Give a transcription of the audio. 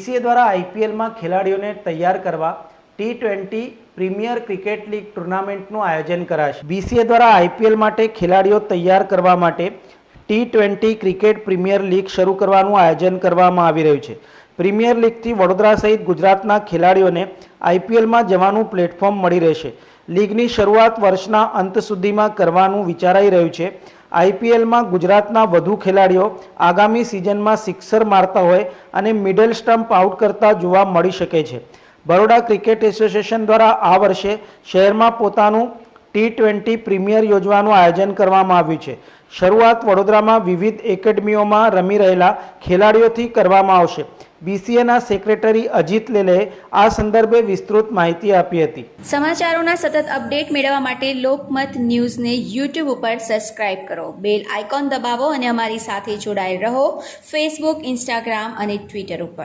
BCA દ્વારા IPLમાં ખેલાડીઓને તૈયાર કરવા T20 પ્રીમિયર ક્રિકેટ લીગ ટુર્નામેન્ટનું આયોજન કરાશે। BCA દ્વારા IPL માટે ખેલાડીઓ તૈયાર કરવા માટે T20 ક્રિકેટ પ્રીમિયર લીગ શરૂ કરવાનું આયોજન કરવામાં આવી રહ્યું છે। પ્રીમિયર લીગથી વડોદરા સહિત ગુજરાતના ખેલાડીઓને IPLમાં જવાનું પ્લેટફોર્મ મળી રહેશે। લીગની શરૂઆત વર્ષના અંત સુધીમાં કરવાનું વિચારાઈ રહ્યું છે। IPLમાં ગુજરાતના વધુ ખેલાડીઓ આગામી સિઝનમાં સિક્સર મારતા હોય અને મિડલ સ્ટમ્પ આઉટ કરતા જોવા મળી શકે છે। બરોડા ક્રિકેટ એસોસિએશન દ્વારા આ વર્ષે શહેરમાં પોતાનું T20 પ્રીમિયર યોજવાનું આયોજન કરવામાં આવ્યું છે। શરૂઆત વડોદરામાં વિવિધ એકેડમીઓમાં રમી રહેલા ખેલાડીઓથી કરવામાં આવશે। BCAના સેક્રેટરી અજીત લેલેએ આ સંદર્ભે વિસ્તૃત માહિતી આપી હતી। સમાચારોના સતત અપડેટ મેળવવા માટે લોકમત ન્યૂઝને YouTube ઉપર સબસ્ક્રાઇબ કરો, બેલ આઇકોન દબાવો અને અમારી સાથે જોડાયેલ રહો ફેસબુક, ઇન્સ્ટાગ્રામ અને ટ્વિટર ઉપર।